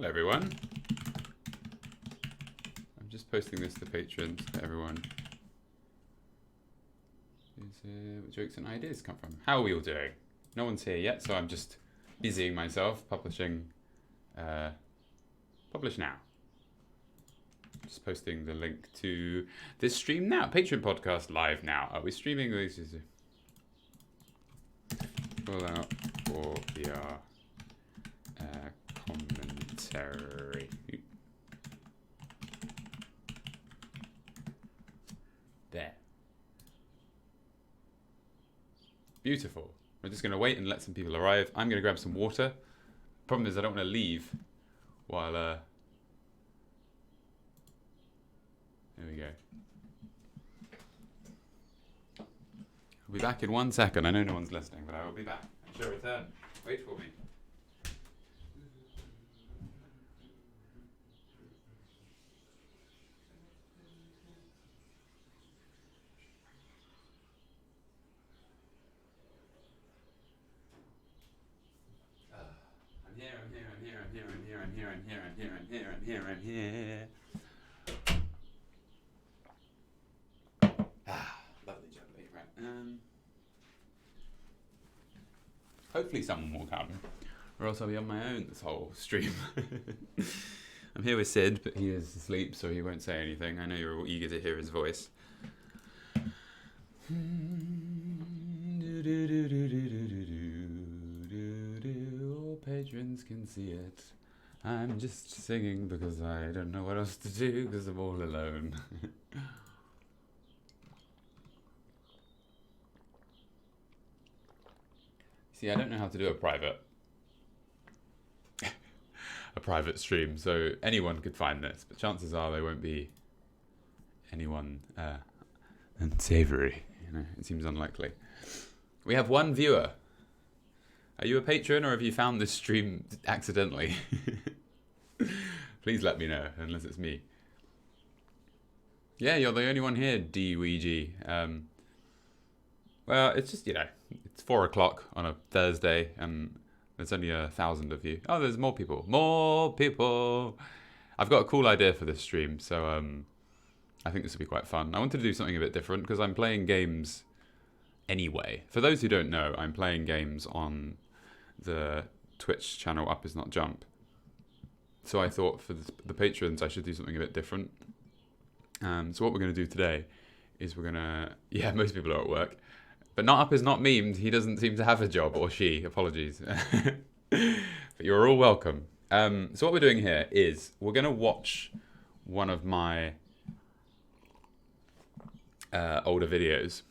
Hello everyone. I'm just posting this to patrons for everyone. What jokes and ideas come from? How are we all doing? No one's here yet, so I'm just busying myself, publishing. Publish now. Just posting the link to this stream now. Patreon podcast live now. Are we streaming these? Pull out for VR commentary. There. Beautiful. We're just going to wait and let some people arrive. I'm going to grab some water. Problem is I don't want to leave while... There we go. I'll be back in 1 second. I know no one's listening, but I will be back. I shall return. Wait for me. I'm here. Lovely jubbly. Right. Hopefully someone will come, or else I'll be on my own this whole stream. I'm here with Sid, but he is asleep, so he won't say anything. I know you're all eager to hear his voice. All patrons can see it. I'm just singing because I don't know what else to do because I'm all alone. See, I don't know how to do a private stream, so anyone could find this, but chances are there won't be anyone unsavory. You know, it seems unlikely. We have one viewer. Are you a patron or have you found this stream accidentally? Please let me know, unless it's me. Yeah, you're the only one here, DWG. Well, it's just, you know, it's 4 o'clock on a Thursday and there's only 1,000 of you. Oh, there's more people. More people! I've got a cool idea for this stream, so I think this will be quite fun. I wanted to do something a bit different because I'm playing games anyway. For those who don't know, I'm playing games on the Twitch channel Up Is Not Jump. So I thought for the patrons I should do something a bit different. So what we're going to do today is we're going to... Yeah, most people are at work. But Not Up Is Not memed. He doesn't seem to have a job, or she. Apologies. But you're all welcome. So what we're doing here is we're going to watch one of my older videos.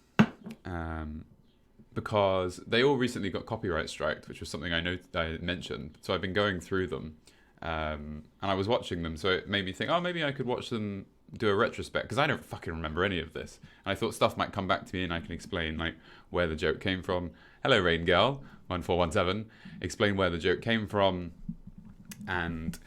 Because they all recently got copyright striked, which was something I mentioned. So I've been going through them, and I was watching them, so it made me think, oh, maybe I could watch them do a retrospect, because I don't fucking remember any of this. And I thought stuff might come back to me and I can explain like where the joke came from. Hello, Rain Girl 1417. Explain where the joke came from and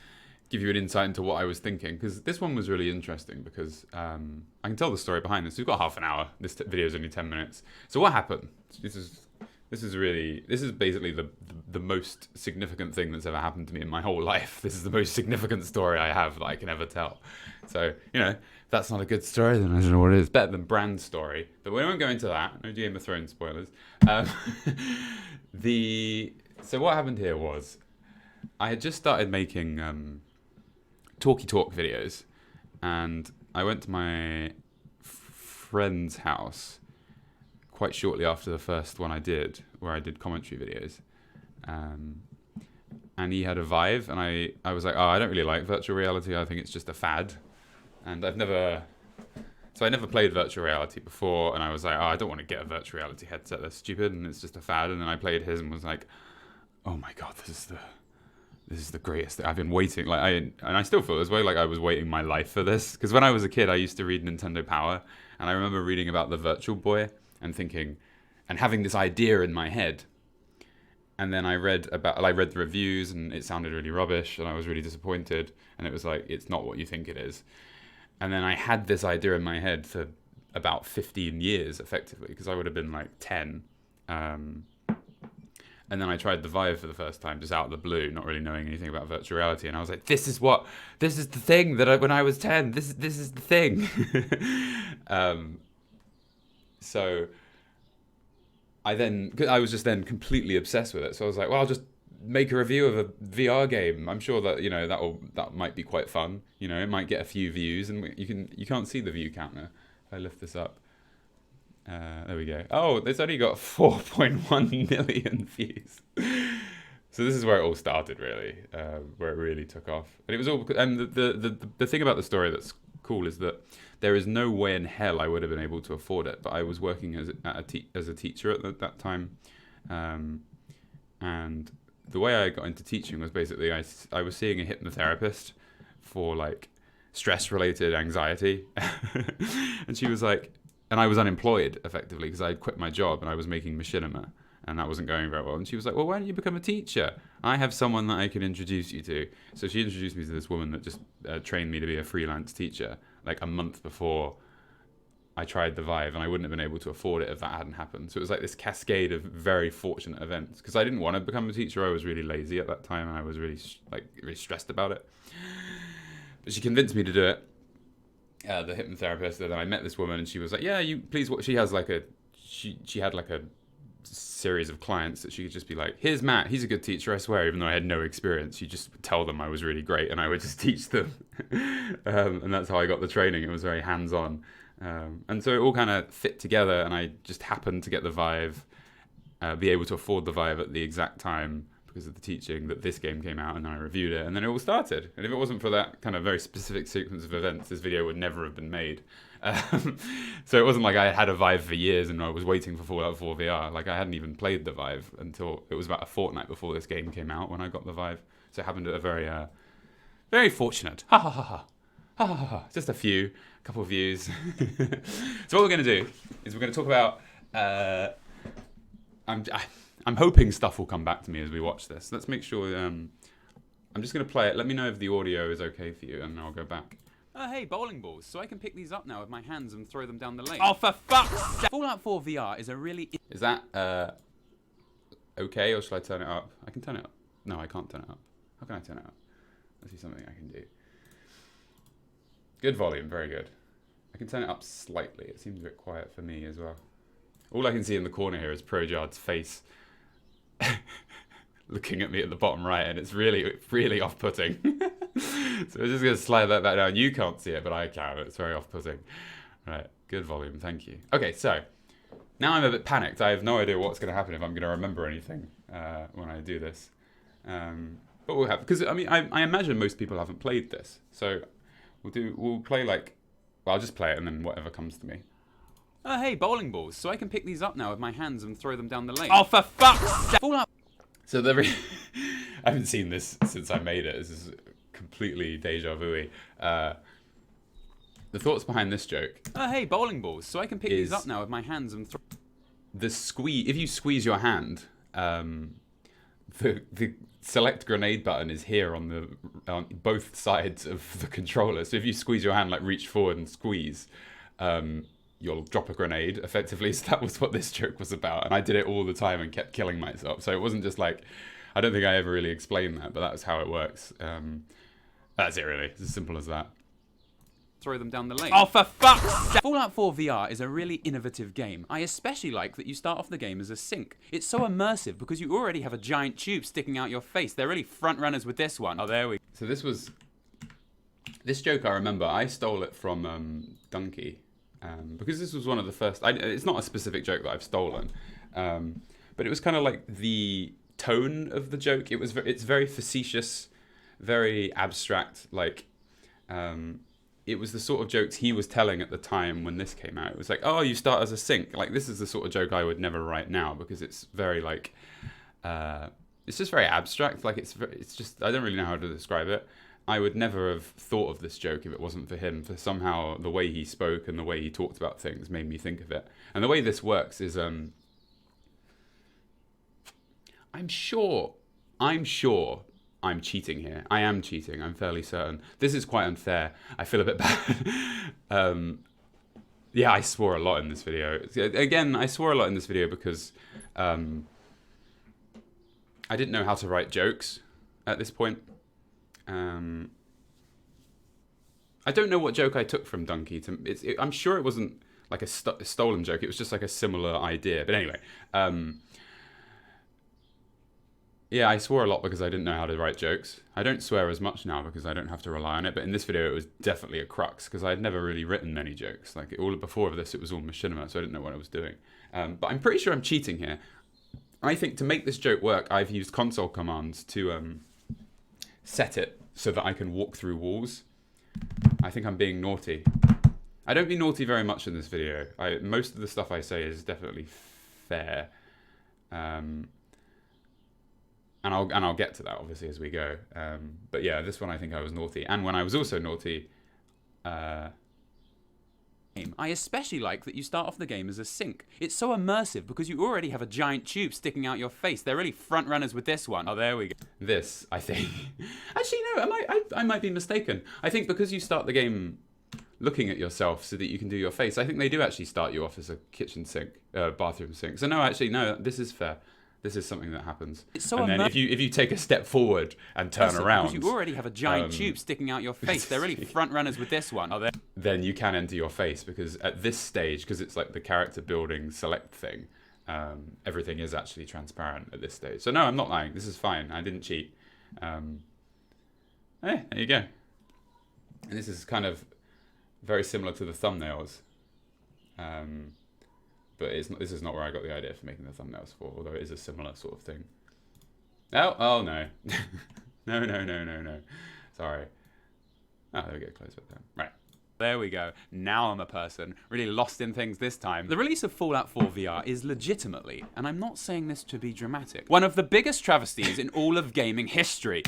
give you an insight into what I was thinking, because this one was really interesting because I can tell the story behind this. We've got half an hour. This video is only 10 minutes. So what happened? This is basically the most significant thing that's ever happened to me in my whole life. This is the most significant story I have that I can ever tell. So, you know, if that's not a good story, then I don't know what it is. Better than Bran's story. But we won't go into that. No Game of Thrones spoilers. So what happened here was I had just started making talky talk videos, and I went to my friend's house quite shortly after the first one I did, where I did commentary videos. And he had a Vive, and I was like, oh, I don't really like virtual reality. I think it's just a fad. And I never played virtual reality before, and I was like, oh, I don't want to get a virtual reality headset. That's stupid, and it's just a fad. And then I played his and was like, oh my God, this is the greatest thing. I've been waiting, and I still feel this way, like I was waiting my life for this. Because when I was a kid, I used to read Nintendo Power, and I remember reading about the Virtual Boy and thinking, and having this idea in my head. And then I read the reviews, and it sounded really rubbish, and I was really disappointed. And it was like, it's not what you think it is. And then I had this idea in my head for about 15 years, effectively, because I would have been like 10. And then I tried the Vive for the first time, just out of the blue, not really knowing anything about virtual reality. And I was like, this is the thing that when I was 10, this is the thing. So I was just then completely obsessed with it. So I was like, well, I'll just make a review of a VR game. I'm sure that, that might be quite fun. It might get a few views, and you can't see the view counter. If I lift this up. There we go. Oh, it's only got 4.1 million views. So this is where it all started, really, where it really took off. And it was all. And the thing about the story that's cool is that there is no way in hell I would have been able to afford it. But I was working as a teacher at that time, and the way I got into teaching was basically I was seeing a hypnotherapist for like stress-related anxiety, and she was like. And I was unemployed, effectively, because I had quit my job and I was making machinima, and that wasn't going very well. And she was like, well, why don't you become a teacher? I have someone that I can introduce you to. So she introduced me to this woman that just trained me to be a freelance teacher, like a month before I tried the Vive, and I wouldn't have been able to afford it if that hadn't happened. So it was like this cascade of very fortunate events, because I didn't want to become a teacher. I was really lazy at that time, and I was really stressed about it. But she convinced me to do it. The hypnotherapist, and then I met this woman, and she was like, yeah, you please, what she has like she had like a series of clients that she could just be like, here's Matt, he's a good teacher, I swear, even though I had no experience. She just would tell them I was really great, and I would just teach them. And that's how I got the training. It was very hands-on, and so it all kind of fit together, and I just happened to get the Vive, be able to afford the Vive at the exact time because of the teaching that this game came out, and then I reviewed it, and then it all started. And if it wasn't for that kind of very specific sequence of events, this video would never have been made. So it wasn't like I had a Vive for years and I was waiting for Fallout 4 VR. Like, I hadn't even played the Vive until it was about a fortnight before this game came out when I got the Vive. So it happened at a very, very fortunate. Ha ha ha ha. Ha ha ha. Just a couple of views. So what we're going to do is we're going to talk about... I'm hoping stuff will come back to me as we watch this. Let's make sure. I'm just going to play it. Let me know if the audio is okay for you, and I'll go back. Oh, hey, bowling balls. So I can pick these up now with my hands and throw them down the lane. Oh, for fuck's sake! Fallout 4 VR is a really... Is that okay, or should I turn it up? I can turn it up. No, I can't turn it up. How can I turn it up? Let's see something I can do. Good volume, very good. I can turn it up slightly. It seems a bit quiet for me as well. All I can see in the corner here is Projard's face looking at me at the bottom right, and it's really, really off-putting. So I'm just going to slide that back down. You can't see it, but I can. It's very off-putting. Right, good volume, thank you. Okay, so now I'm a bit panicked. I have no idea what's going to happen, if I'm going to remember anything when I do this. But we'll have, because I mean, I imagine most people haven't played this. So we'll play like, well, I'll just play it and then whatever comes to me. Oh, hey, bowling balls. So I can pick these up now with my hands and throw them down the lane. Oh, for fuck's sake! Fallout. So I haven't seen this since I made it. This is completely deja vu-y. The thoughts behind this joke. Oh, hey, bowling balls. So I can pick these up now with my hands and throw... If you squeeze your hand, the select grenade button is here on both sides of the controller. So if you squeeze your hand, like reach forward and squeeze, you'll drop a grenade, effectively. So that was what this joke was about. And I did it all the time and kept killing myself. So it wasn't just like, I don't think I ever really explained that, but that's how it works. That's it, really. It's as simple as that. Throw them down the lane. Oh, for fuck's sake! Fallout 4 VR is a really innovative game. I especially like that you start off the game as a sink. It's so immersive because you already have a giant tube sticking out your face. They're really front runners with this one. Oh, there we go. So this joke, I remember, I stole it from Dunkey. Because this was one of the first... it's not a specific joke that I've stolen. But it was kind of like the tone of the joke. It's very facetious, very abstract. Like, it was the sort of jokes he was telling at the time when this came out. It was like, oh, you start as a sink. Like, this is the sort of joke I would never write now because it's very like... it's just very abstract. Like, it's just... I don't really know how to describe it. I would never have thought of this joke if it wasn't for him. For somehow the way he spoke and the way he talked about things made me think of it. And the way this works is, I'm sure I'm cheating here. I am cheating. I'm fairly certain. This is quite unfair. I feel a bit bad. Yeah, I swore a lot in this video. Again, I swore a lot in this video because I didn't know how to write jokes at this point. I don't know what joke I took from Donkey. I'm sure it wasn't like a stolen joke. It was just like a similar idea. But anyway, yeah, I swore a lot because I didn't know how to write jokes. I don't swear as much now because I don't have to rely on it. But in this video, it was definitely a crux because I had never really written many jokes. Like all before this, it was all machinima, so I didn't know what I was doing. But I'm pretty sure I'm cheating here. I think to make this joke work, I've used console commands to set it so that I can walk through walls. I think I'm being naughty. I don't be naughty very much in this video. Most of the stuff I say is definitely fair. And I'll get to that obviously as we go. But yeah, this one I think I was naughty. And when I was also naughty, I especially like that you start off the game as a sink. It's so immersive because you already have a giant tube sticking out your face. They're really front runners with this one. Oh, there we go. This, I think. Actually, no, I might be mistaken. I think because you start the game looking at yourself so that you can do your face, I think they do actually start you off as a kitchen sink, bathroom sink. So no, actually, no, this is fair. This is something that happens. It's so and then if you take a step forward and turn around, because you already have a giant tube sticking out your face. They're really front runners with this one. Then you can enter your face because at this stage, because it's like the character building select thing, everything is actually transparent at this stage. So no, I'm not lying. This is fine. I didn't cheat. There you go. And this is kind of very similar to the thumbnails. But this is not where I got the idea for making the thumbnails for, although it is a similar sort of thing. Oh no. No. Sorry. Oh, there we go, close it down. Right. There we go. Now I'm a person, really lost in things this time. The release of Fallout 4 VR is legitimately, and I'm not saying this to be dramatic, one of the biggest travesties in all of gaming history.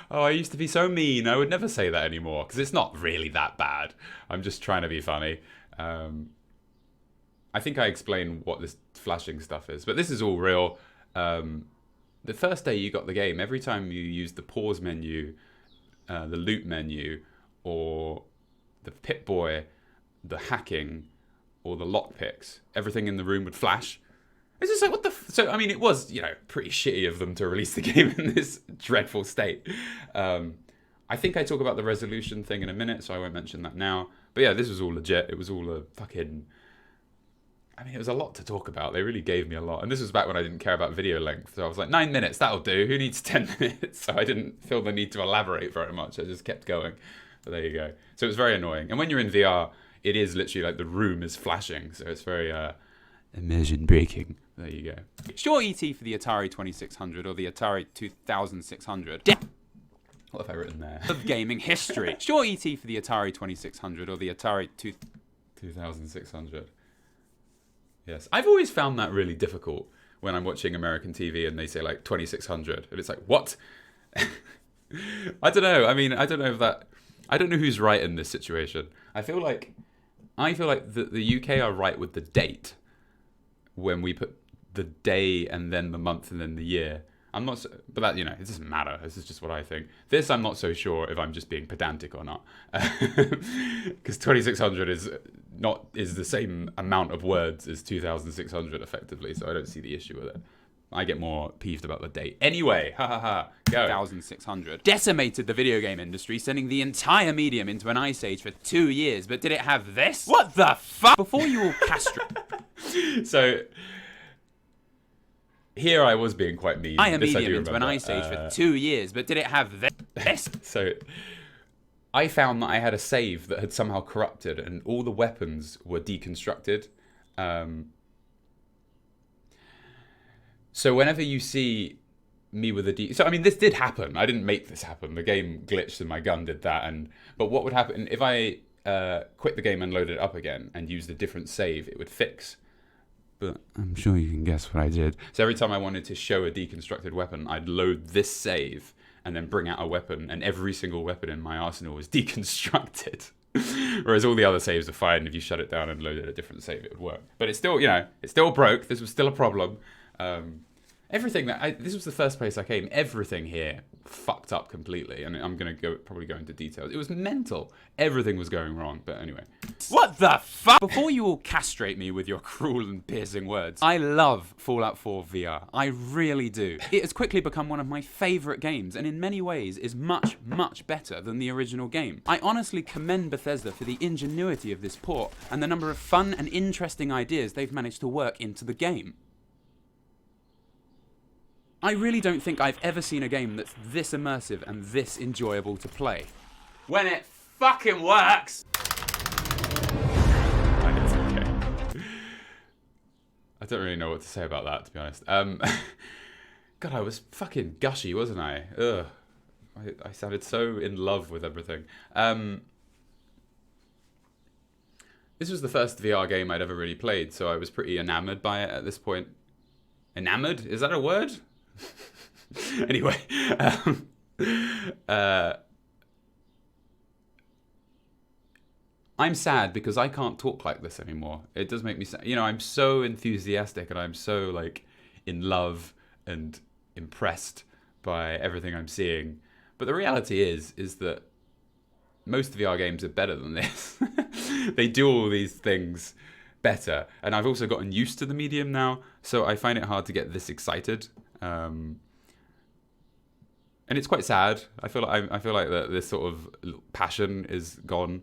Oh, I used to be so mean. I would never say that anymore, because it's not really that bad. I'm just trying to be funny. I think I explained what this flashing stuff is, but this is all real. The first day you got the game, every time you used the pause menu, the loot menu, or the Pip-Boy, the hacking, or the lockpicks, everything in the room would flash. It's just like, what the... So, I mean, it was, pretty shitty of them to release the game in this dreadful state. I think I talk about the resolution thing in a minute, so I won't mention that now. But yeah, this was all legit. It was all a fucking... I mean, it was a lot to talk about. They really gave me a lot. And this was back when I didn't care about video length. So I was like, 9 minutes, that'll do. Who needs 10 minutes? So I didn't feel the need to elaborate very much. I just kept going. But there you go. So it was very annoying. And when you're in VR, it is literally like the room is flashing. So it's very immersion breaking. There you go. Sure, ET for the Atari 2600 or the Atari 2600. What have I written there? Of gaming history. Sure, ET for the Atari 2600 or the Atari 2600. Yes, I've always found that really difficult when I'm watching American TV and they say like 2600 and it's like, what? I don't know. I mean, I don't know who's right in this situation. I feel like the UK are right with the date when we put the day and then the month and then the year. I'm not, but that, it doesn't matter. This is just what I think. This, I'm not so sure if I'm just being pedantic or not, because 2600 is the same amount of words as 2600 effectively. So I don't see the issue with it. I get more peeved about the date. Anyway, go. 1600 decimated the video game industry, sending the entire medium into an ice age for 2 years. But did it have this? What the fuck? Before you all castrate. So. Here I was being quite mean. I am medium into an ice age for 2 years, but did it have this? So I found that I had a save that had somehow corrupted and all the weapons were deconstructed. So whenever you see me with a so I mean, this did happen. I didn't make this happen. The game glitched and my gun did that. But what would happen if I quit the game and loaded it up again and used a different save, it would fix. But I'm sure you can guess what I did. So every time I wanted to show a deconstructed weapon, I'd load this save and then bring out a weapon, and every single weapon in my arsenal was deconstructed. Whereas all the other saves are fine. If you shut it down and loaded a different save, it would work. But it's still, it still broke. This was still a problem. Everything this was the first place I came. Everything here fucked up completely, and I'm gonna probably go into details. It was mental. Everything was going wrong. But anyway, what the fuck? Before you all castrate me with your cruel and piercing words, I love Fallout 4 VR. I really do. It has quickly become one of my favourite games, and in many ways is much, much better than the original game. I honestly commend Bethesda for the ingenuity of this port and the number of fun and interesting ideas they've managed to work into the game. I really don't think I've ever seen a game that's this immersive and this enjoyable to play. When it fucking works! It's okay. I don't really know what to say about that, to be honest. God, I was fucking gushy, wasn't I? Ugh. I sounded so in love with everything. This was the first VR game I'd ever really played, so I was pretty enamored by it at this point. Enamored? Is that a word? Anyway, I'm sad because I can't talk like this anymore. It does make me sad. You know, I'm so enthusiastic and I'm so like in love and impressed by everything I'm seeing. But the reality is that most VR games are better than this. They do all these things better. And I've also gotten used to the medium now, so I find it hard to get this excited. And it's quite sad. I feel like that this sort of passion is gone.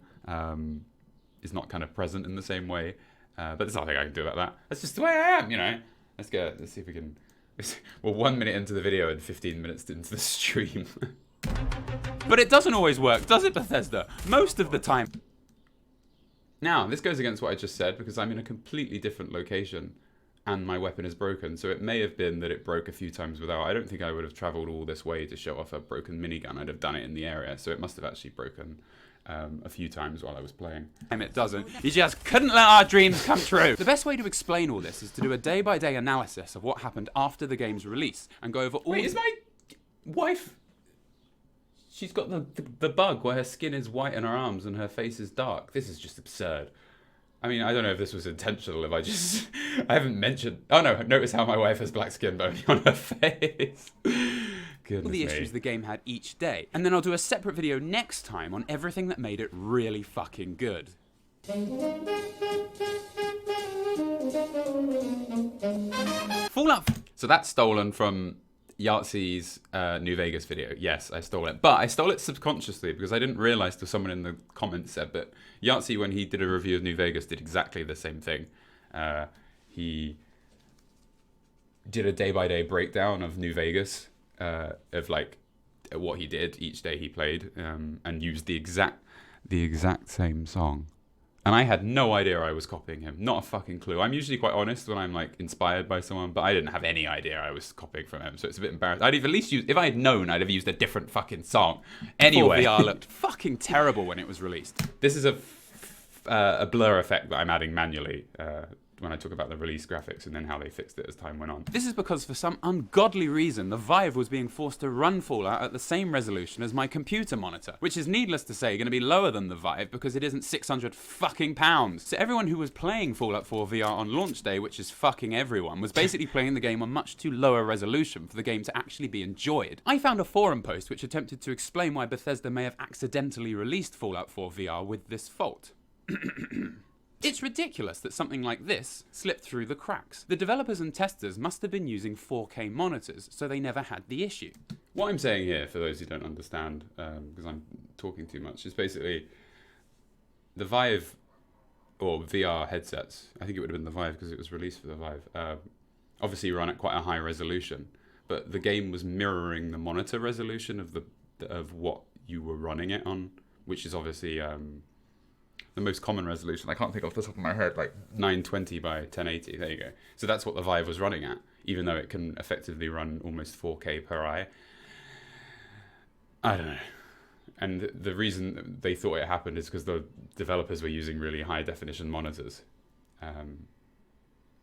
Is not kind of present in the same way. But there's nothing I can do about that. That's just the way I am, you know. Let's see if we can. We're 1 minute into the video and 15 minutes into the stream. But it doesn't always work, does it, Bethesda? Most of the time. Now, this goes against what I just said because I'm in a completely different location and my weapon is broken. So it may have been that it broke a few times without. I don't think I would have traveled all this way to show off a broken minigun. I'd have done it in the area. So it must have actually broken a few times while I was playing. It doesn't. You just couldn't let our dreams come true. The best way to explain all this is to do a day-by-day analysis of what happened after the game's release and go over all... Wait, is my wife... She's got the bug where her skin is white on her arms and her face is dark. This is just absurd. I mean, I don't know if this was intentional, if I haven't mentioned... Oh no, notice how my wife has black skin but only on her face. Goodness all the issues the game had each day. And then I'll do a separate video next time on everything that made it really fucking good. Fallout... So that's stolen from Yahtzee's New Vegas video. Yes, I stole it. But I stole it subconsciously because I didn't realize till someone in the comments said, but Yahtzee, when he did a review of New Vegas, did exactly the same thing. He did a day-by-day breakdown of New Vegas, of like what he did each day he played, and used the exact same song. And I had no idea I was copying him. Not a fucking clue. I'm usually quite honest when I'm like inspired by someone, but I didn't have any idea I was copying from him. So it's a bit embarrassing. I'd have at least used, if I had known, I'd have used a different fucking song. Anyway. VR looked fucking terrible when it was released. This is a blur effect that I'm adding manually when I talk about the release graphics and then how they fixed it as time went on. This is because for some ungodly reason, the Vive was being forced to run Fallout at the same resolution as my computer monitor, which is needless to say going to be lower than the Vive because it isn't 600 fucking pounds. So everyone who was playing Fallout 4 VR on launch day, which is fucking everyone, was basically playing the game on much too lower resolution for the game to actually be enjoyed. I found a forum post which attempted to explain why Bethesda may have accidentally released Fallout 4 VR with this fault. It's ridiculous that something like this slipped through the cracks. The developers and testers must have been using 4K monitors, so they never had the issue. What I'm saying here, for those who don't understand, because I'm talking too much, is basically the Vive, or VR headsets, I think it would have been the Vive because it was released for the Vive, obviously run at quite a high resolution, but the game was mirroring the monitor resolution of what you were running it on, which is obviously... the most common resolution, I can't think off the top of my head, like 920 by 1080, there you go. So that's what the Vive was running at, even though it can effectively run almost 4K per eye. I don't know. And the reason they thought it happened is because the developers were using really high definition monitors,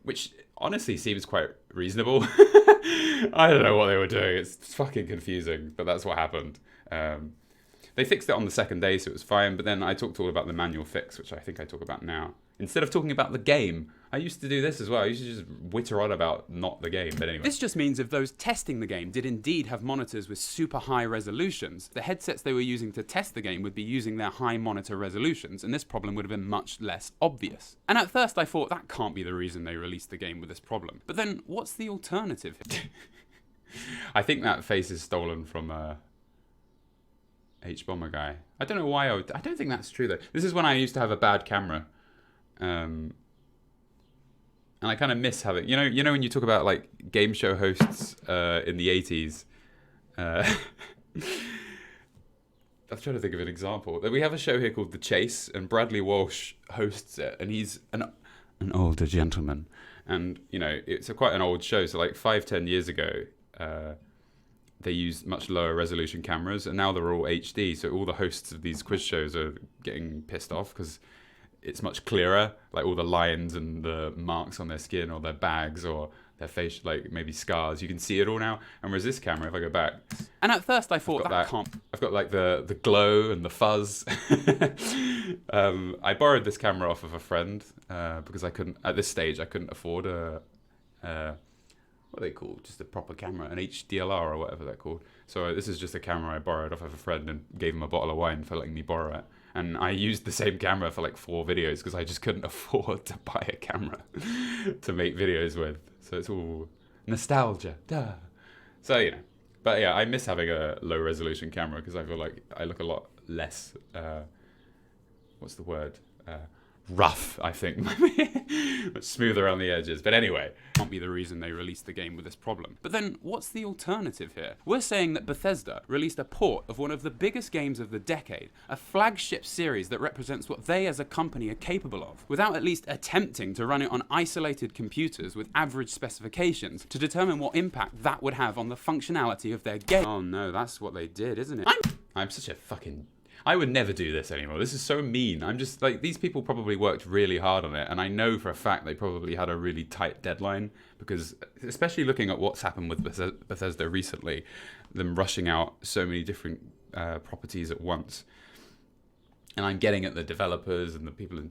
which honestly seems quite reasonable. I don't know what they were doing, it's fucking confusing, but that's what happened. They fixed it on the second day, so it was fine. But then I talked all about the manual fix, which I think I talk about now. Instead of talking about the game, I used to do this as well. I used to just witter on about not the game, but anyway. This just means if those testing the game did indeed have monitors with super high resolutions, the headsets they were using to test the game would be using their high monitor resolutions, and this problem would have been much less obvious. And at first I thought that can't be the reason they released the game with this problem. But then, what's the alternative? I think that face is stolen from H-Bomber guy. I don't know why I don't think that's true though. This is when I used to have a bad camera. And I kind of miss having, you know when you talk about like game show hosts in the 80s. I'm trying to think of an example. We have a show here called The Chase, and Bradley Walsh hosts it, and he's an older gentleman. And, it's quite an old show. So like 5-10 years ago, they used much lower resolution cameras, and now they're all HD. So all the hosts of these quiz shows are getting pissed off because it's much clearer, like all the lines and the marks on their skin or their bags or their face, like maybe scars. You can see it all now. And whereas this camera, if I go back, and at first I thought that can't. I've got like the glow and the fuzz. I borrowed this camera off of a friend because at this stage I couldn't afford what are they called? Just a proper camera, an HDLR or whatever they're called. So this is just a camera I borrowed off of a friend and gave him a bottle of wine for letting me borrow it. And I used the same camera for like 4 videos because I just couldn't afford to buy a camera to make videos with. So it's all nostalgia. Duh. So, but yeah, I miss having a low resolution camera because I feel like I look a lot less, what's the word? Rough, I think. Much smoother around the edges. But anyway, can't be the reason they released the game with this problem. But then, what's the alternative here? We're saying that Bethesda released a port of one of the biggest games of the decade, a flagship series that represents what they as a company are capable of, without at least attempting to run it on isolated computers with average specifications to determine what impact that would have on the functionality of their game. Oh no, that's what they did, isn't it? I'm such a fucking... I would never do this anymore. This is so mean. I'm just like, these people probably worked really hard on it, and I know for a fact they probably had a really tight deadline because, especially looking at what's happened with Bethesda recently, them rushing out so many different properties at once. And I'm getting at the developers and the people,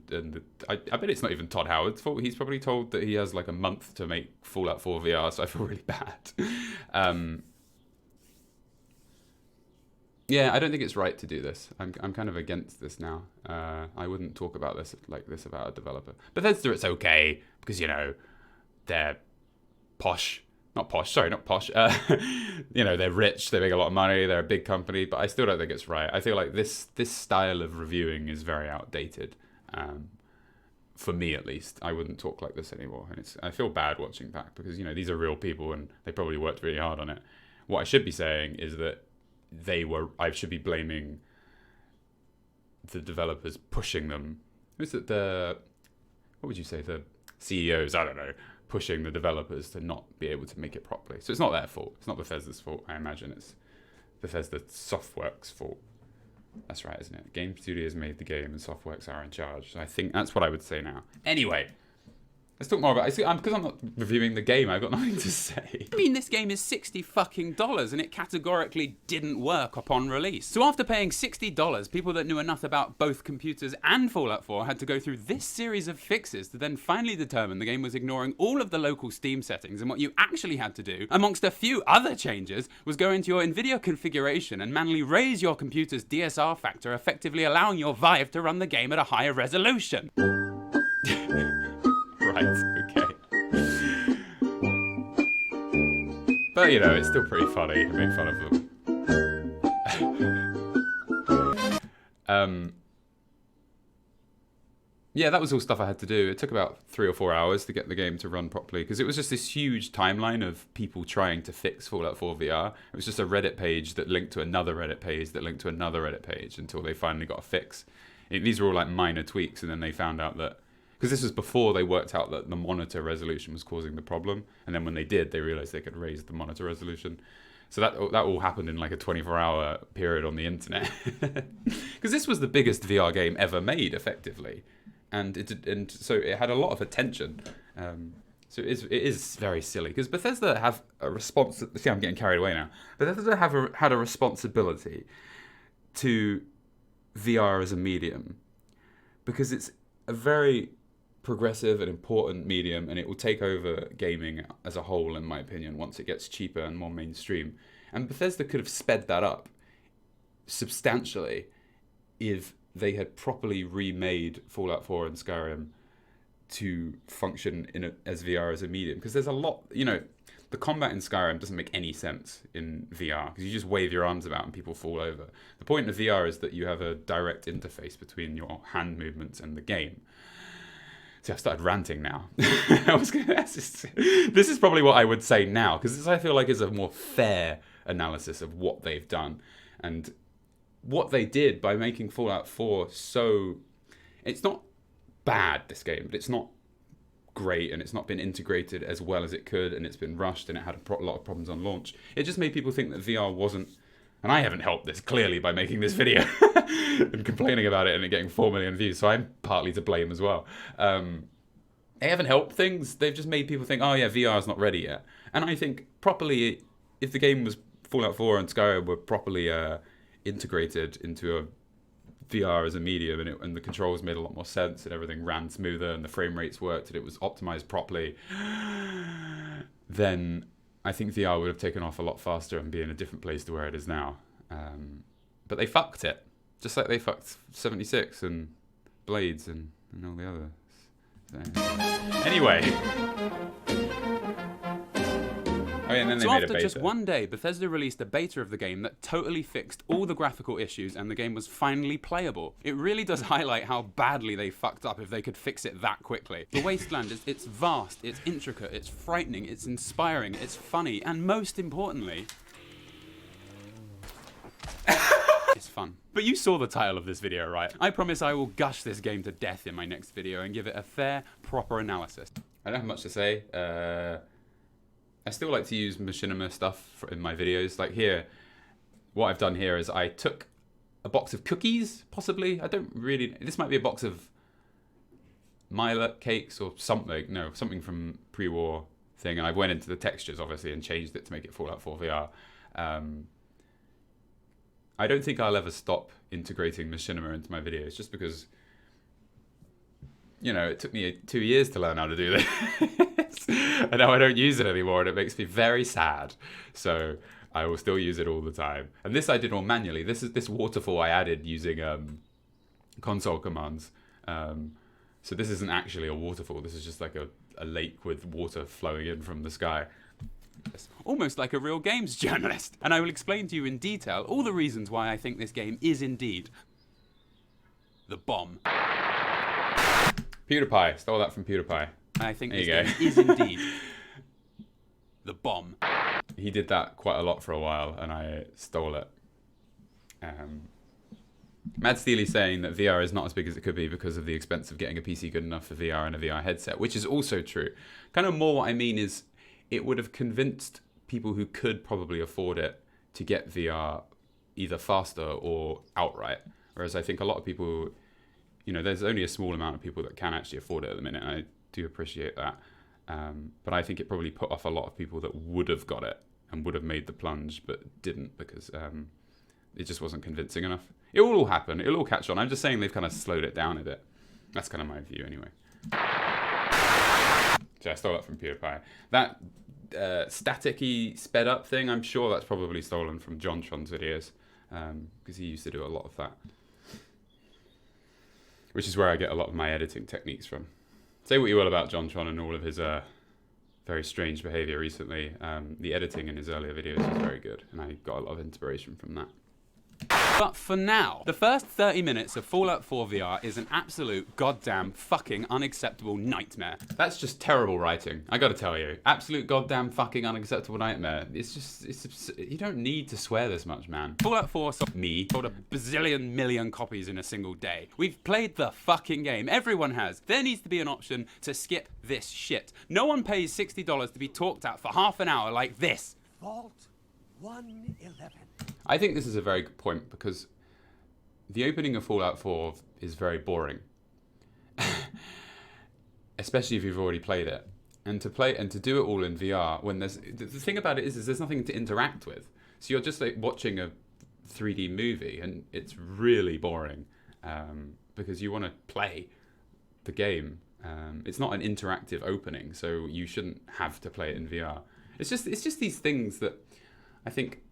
I bet it's not even Todd Howard's fault. He's probably told that he has like a month to make Fallout 4 VR, so I feel really bad. Yeah, I don't think it's right to do this. I'm kind of against this now. I wouldn't talk about this like this about a developer. Bethesda, it's okay because they're posh. Not posh. Sorry, not posh. They're rich. They make a lot of money. They're a big company. But I still don't think it's right. I feel like this style of reviewing is very outdated. For me, at least, I wouldn't talk like this anymore. And I feel bad watching back because these are real people and they probably worked really hard on it. What I should be saying is that I should be blaming the developers pushing them. Is it what would you say, the CEOs, I don't know, pushing the developers to not be able to make it properly. So it's not their fault. It's not Bethesda's fault. I imagine it's Bethesda Softworks' fault. That's right, isn't it? Game Studios made the game and Softworks are in charge. So I think that's what I would say now. Anyway, let's talk more about it. Because I'm not reviewing the game, I've got nothing to say. I mean, this game is $60 and it categorically didn't work upon release. So after paying $60, people that knew enough about both computers and Fallout 4 had to go through this series of fixes to then finally determine the game was ignoring all of the local Steam settings, and what you actually had to do, amongst a few other changes, was go into your NVIDIA configuration and manually raise your computer's DSR factor, effectively allowing your Vive to run the game at a higher resolution. Right, okay. But, it's still pretty funny to make fun of them. Yeah, that was all stuff I had to do. It took about 3 or 4 hours to get the game to run properly because it was just this huge timeline of people trying to fix Fallout 4 VR. It was just a Reddit page that linked to another Reddit page that linked to another Reddit page until they finally got a fix. These were all like minor tweaks, and then they found out that... Because this was before they worked out that the monitor resolution was causing the problem. And then when they did, they realized they could raise the monitor resolution. So that all happened in like a 24-hour period on the internet. Because this was the biggest VR game ever made, effectively. And so it had a lot of attention. So it is very silly. Because Bethesda have a response... See, I'm getting carried away now. Bethesda had a responsibility to VR as a medium. Because it's a very progressive and important medium, and it will take over gaming as a whole, in my opinion, once it gets cheaper and more mainstream. And Bethesda could have sped that up substantially if they had properly remade Fallout 4 and Skyrim to function as VR as a medium. Because there's a lot, the combat in Skyrim doesn't make any sense in VR because you just wave your arms about and people fall over. The point of VR is that you have a direct interface between your hand movements and the game. See, I've started ranting now. This is probably what I would say now, because this I feel like is a more fair analysis of what they've done. And what they did by making Fallout 4 so... It's not bad, this game, but it's not great, and it's not been integrated as well as it could, and it's been rushed, and it had a lot of problems on launch. It just made people think that VR wasn't... And I haven't helped this, clearly, by making this video and complaining about it and it getting 4 million views, so I'm partly to blame as well. They haven't helped things. They've just made people think, oh yeah, VR is not ready yet. And I think properly, if the game was Fallout 4 and Skyrim were properly integrated into a VR as a medium, and the controls made a lot more sense, and everything ran smoother, and the frame rates worked, and it was optimized properly, then I think VR would have taken off a lot faster and be in a different place to where it is now. But they fucked it, just like they fucked 76 and Blades and all the others. So. Anyway. Oh, yeah, and then they made a after beta. Just one day, Bethesda released a beta of the game that totally fixed all the graphical issues, and the game was finally playable. It really does highlight how badly they fucked up if they could fix it that quickly. The Wasteland, it's vast, it's intricate, it's frightening, it's inspiring, it's funny, and most importantly... it's fun. But you saw the title of this video, right? I promise I will gush this game to death in my next video and give it a fair, proper analysis. I don't have much to say. I still like to use machinima stuff in my videos. Like here, what I've done here is I took a box of cookies, possibly. I don't really... This might be a box of Milo cakes or something. No, something from pre-war thing. And I went into the textures, obviously, and changed it to make it Fallout 4 VR. I don't think I'll ever stop integrating machinima into my videos, just because... it took me 2 years to learn how to do this. And now I don't use it anymore, and it makes me very sad. So I will still use it all the time. And this I did all manually. This waterfall I added using console commands. So this isn't actually a waterfall. This is just like a lake with water flowing in from the sky. Almost like a real games journalist. And I will explain to you in detail all the reasons why I think this game is indeed the bomb. PewDiePie. Stole that from PewDiePie. I think this game is indeed the bomb. He did that quite a lot for a while, and I stole it. Mad Steely's saying that VR is not as big as it could be because of the expense of getting a PC good enough for VR and a VR headset, which is also true. Kind of more what I mean is it would have convinced people who could probably afford it to get VR either faster or outright. Whereas I think a lot of people... there's only a small amount of people that can actually afford it at the minute, and I do appreciate that. But I think it probably put off a lot of people that would have got it and would have made the plunge, but didn't because it just wasn't convincing enough. It will all happen. It'll all catch on. I'm just saying they've kind of slowed it down a bit. That's kind of my view anyway. So I stole that from PewDiePie. That static-y sped up thing, I'm sure that's probably stolen from JonTron's videos because he used to do a lot of that. Which is where I get a lot of my editing techniques from. Say what you will about JonTron and all of his very strange behaviour recently. The editing in his earlier videos was very good, and I got a lot of inspiration from that. But for now, the first 30 minutes of Fallout 4 VR is an absolute goddamn fucking unacceptable nightmare. That's just terrible writing, I gotta tell you. Absolute goddamn fucking unacceptable nightmare. It's you don't need to swear this much, man. Fallout 4 sold a bazillion million copies in a single day. We've played the fucking game. Everyone has. There needs to be an option to skip this shit. No one pays $60 to be talked at for half an hour like this. Vault 111. I think this is a very good point because the opening of Fallout 4 is very boring. Especially if you've already played it. And to do it all in VR when the thing about it is there's nothing to interact with. So you're just like watching a 3D movie and it's really boring because you want to play the game It's not an interactive opening, so you shouldn't have to play it in VR. It's just these things that I think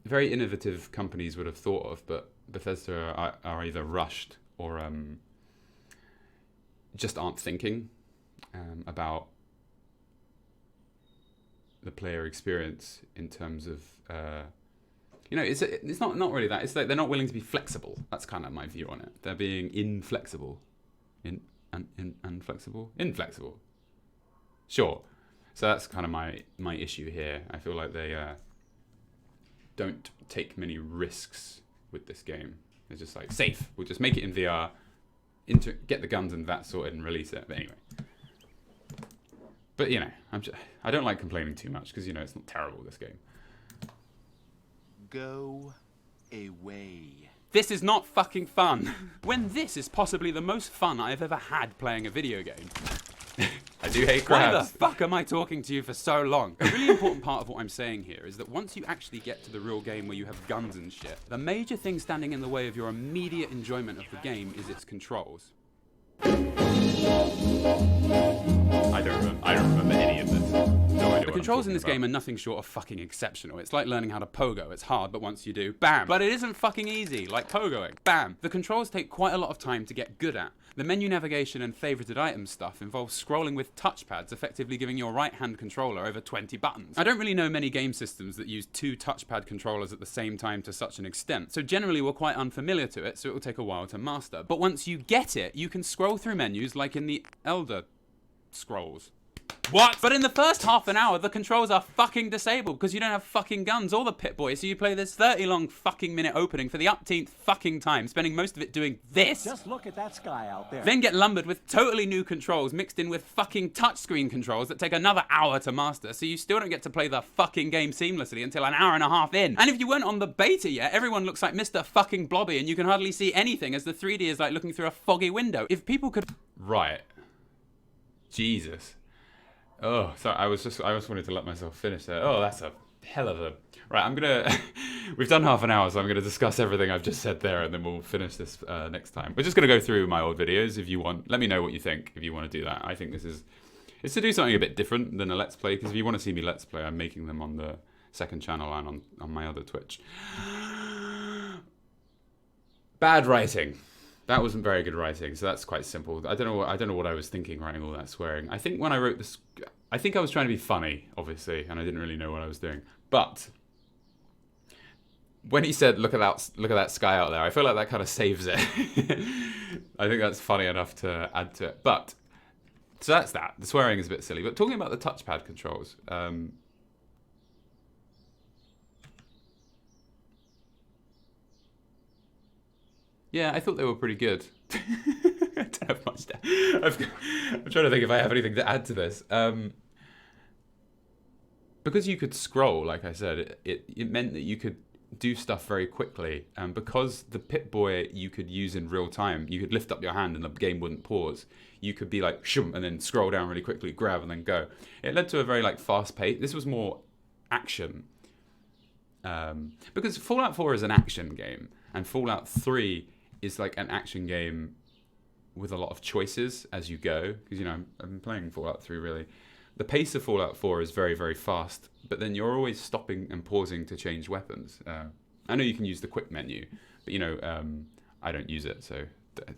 very innovative companies would have thought of, but Bethesda are either rushed or just aren't thinking about the player experience in terms of it's not really that. It's like they're not willing to be flexible. That's kind of my view on it. They're being inflexible. Inflexible. Sure. So that's kind of my issue here. I feel like they don't take many risks with this game. They're just like, safe. We'll just make it in VR, get the guns and that sorted and release it. But anyway. But, I don't like complaining too much because, it's not terrible, this game. Go away. This is not fucking fun. When this is possibly the most fun I've ever had playing a video game. I do hate Why crabs. the fuck am I talking to you for so long? A really important part of what I'm saying here is that once you actually get to the real game where you have guns and shit, the major thing standing in the way of your immediate enjoyment of the game is its controls. I don't remember any of this. No idea The controls in this game are nothing short of fucking exceptional. It's like learning how to pogo. It's hard, but once you do, bam. But it isn't fucking easy, like pogoing. Bam. The controls take quite a lot of time to get good at. The menu navigation and favorited items stuff involves scrolling with touchpads, effectively giving your right-hand controller over 20 buttons. I don't really know many game systems that use 2 touchpad controllers at the same time to such an extent, so generally we're quite unfamiliar to it, so it will take a while to master. But once you get it, you can scroll through menus like in the Elder Scrolls. What? But in the first half an hour, the controls are fucking disabled because you don't have fucking guns or the Pip-Boy, so you play this 30-long fucking minute opening for the upteenth fucking time, spending most of it doing this. Just look at that sky out there. Then get lumbered with totally new controls mixed in with fucking touchscreen controls that take another hour to master, so you still don't get to play the fucking game seamlessly until an hour and a half in. And if you weren't on the beta yet, everyone looks like Mr. fucking Blobby and you can hardly see anything as the 3D is like looking through a foggy window. If people could... Right. Jesus. Oh, sorry. I just wanted to let myself finish there. Oh, that's a hell of a... Right, we've done half an hour, so I'm going to discuss everything I've just said there, and then we'll finish this next time. We're just going to go through my old videos if you want. Let me know what you think if you want to do that. I think it's to do something a bit different than a Let's Play, because if you want to see me Let's Play, I'm making them on the second channel and on my other Twitch. Bad writing. That wasn't very good writing, so that's quite simple. I don't know what I was thinking writing all that swearing. I think when I wrote this, I think I was trying to be funny, obviously, and I didn't really know what I was doing. But when he said, "Look at that sky out there," I feel like that kind of saves it. I think that's funny enough to add to it. But so that's that. The swearing is a bit silly. But talking about the touchpad controls. Yeah, I thought they were pretty good. I don't have much to... I'm trying to think if I have anything to add to this. Because you could scroll, like I said, it meant that you could do stuff very quickly. And because the Pip-Boy you could use in real time, you could lift up your hand and the game wouldn't pause. You could be like, shoom, and then scroll down really quickly, grab, and then go. It led to a very fast pace. This was more action. Because Fallout 4 is an action game, and Fallout 3 is like an action game with a lot of choices as you go. Because, I've been playing Fallout 3 really. The pace of Fallout 4 is very, very fast, but then you're always stopping and pausing to change weapons. I know you can use the quick menu, but, I don't use it, so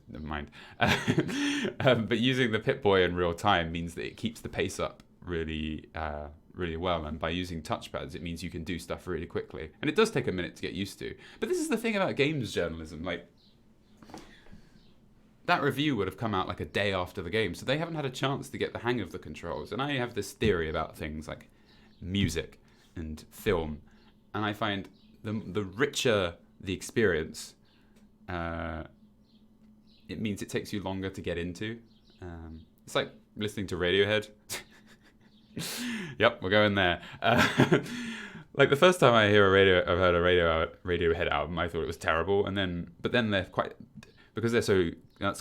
never mind. But using the Pip-Boy in real time means that it keeps the pace up really, really well. And by using touchpads, it means you can do stuff really quickly. And it does take a minute to get used to. But this is the thing about games journalism, that review would have come out a day after the game, so they haven't had a chance to get the hang of the controls. And I have this theory about things like music and film, and I find the richer the experience, it means it takes you longer to get into. It's like listening to Radiohead. Yep, we're going there. The first time I heard a Radiohead album, I thought it was terrible, but then they're quite... Because that's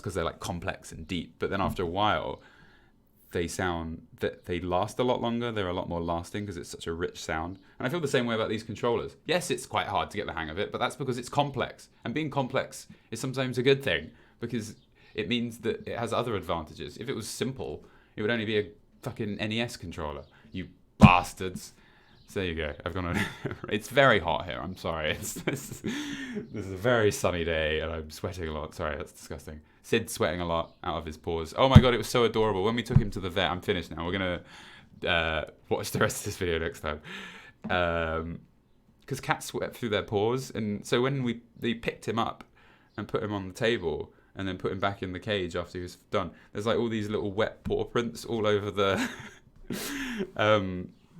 because they're complex and deep. But then after a while, they last a lot longer. They're a lot more lasting because it's such a rich sound. And I feel the same way about these controllers. Yes, it's quite hard to get the hang of it, but that's because it's complex. And being complex is sometimes a good thing because it means that it has other advantages. If it was simple, it would only be a fucking NES controller. You bastards. So there you go. I've gone on. It's very hot here. I'm sorry. This is a very sunny day, and I'm sweating a lot. Sorry, that's disgusting. Sid's sweating a lot out of his pores. Oh my god, it was so adorable. When we took him to the vet, I'm finished now. We're gonna watch the rest of this video next time. Because cats sweat through their pores, and so when they picked him up and put him on the table, and then put him back in the cage after he was done, there's like all these little wet paw prints all over the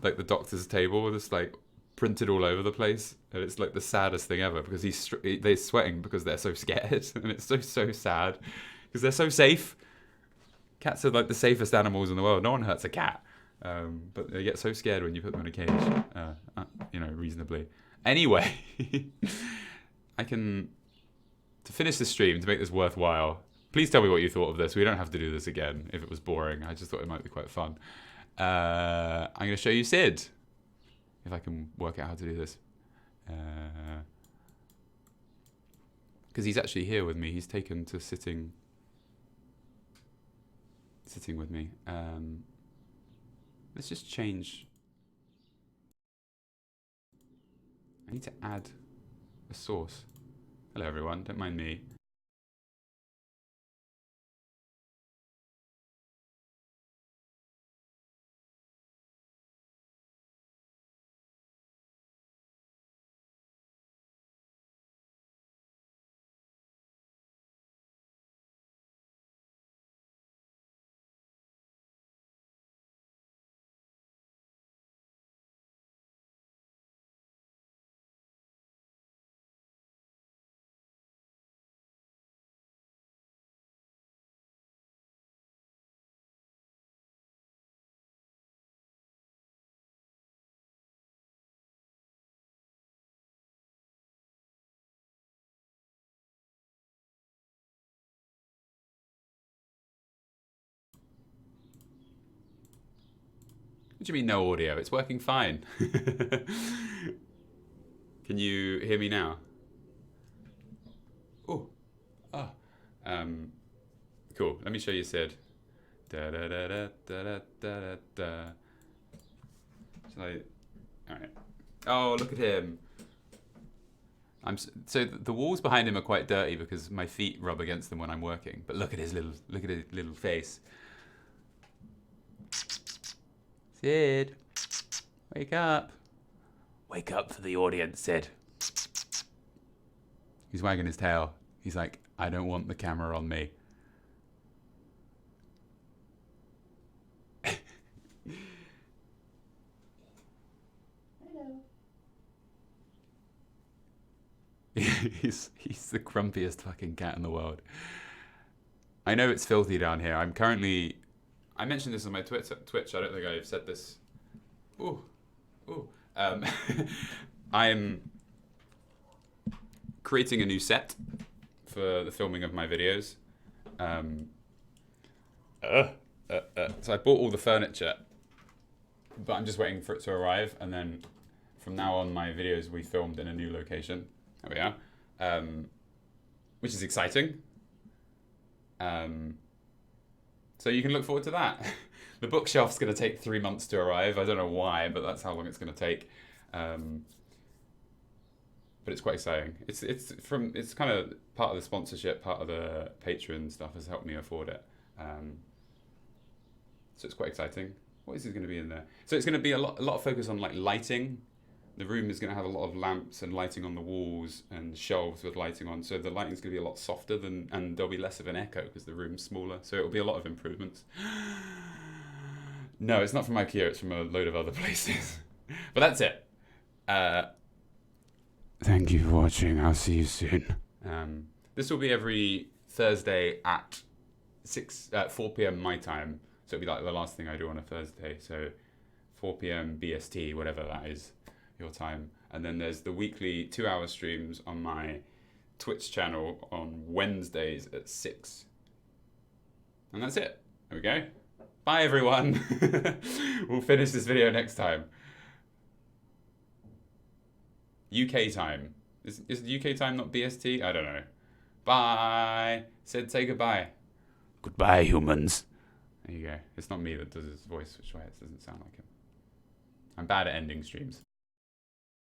like the doctor's table, just like printed all over the place, and it's like the saddest thing ever because they're sweating because they're so scared, and it's so sad because they're so safe. Cats are like the safest animals in the world. No one hurts a cat, but they get so scared when you put them in a cage, reasonably. Anyway, to finish this stream, to make this worthwhile, please tell me what you thought of this. We don't have to do this again if it was boring. I just thought it might be quite fun. I'm going to show you Sid, if I can work out how to do this. Because he's actually here with me. He's taken to sitting with me. Let's just change. I need to add a source. Hello everyone, don't mind me. What do you mean no audio? It's working fine. Can you hear me now? Oh, cool. Let me show you Sid. Da da da da da da da da. Shall I? All right. Oh, look at him. So the walls behind him are quite dirty because my feet rub against them when I'm working. But look at his little face. Sid, wake up. Wake up for the audience, Sid. He's wagging his tail. He's like, I don't want the camera on me. Hello. He's the grumpiest fucking cat in the world. I know it's filthy down here. I mentioned this on my Twitch. I don't think I've said this. Ooh. I'm creating a new set for the filming of my videos. So I bought all the furniture, but I'm just waiting for it to arrive, and then from now on my videos will be filmed in a new location. There we are. Which is exciting. So you can look forward to that. The bookshelf's going to take 3 months to arrive. I don't know why, but that's how long it's going to take. But it's quite exciting. It's kind of part of the sponsorship, part of the Patreon stuff has helped me afford it. So it's quite exciting. What is it going to be in there? So it's going to be a lot of focus on like lighting. The room is going to have a lot of lamps and lighting on the walls and shelves with lighting on. So the lighting's going to be a lot softer and there'll be less of an echo because the room's smaller. So it'll be a lot of improvements. No, it's not from IKEA. It's from a load of other places. But that's it. Thank you for watching. I'll see you soon. This will be every Thursday at 4 p.m. my time. So it'll be like the last thing I do on a Thursday. So 4 p.m. BST, whatever that is. Your time. And then there's the weekly 2-hour streams on my Twitch channel on Wednesdays at 6. And that's it. There we go. Bye everyone. We'll finish this video next time. UK time. Is UK time not BST? I don't know. Bye. Sid, say goodbye. Goodbye, humans. There you go. It's not me that does his voice, which way it doesn't sound like him. I'm bad at ending streams.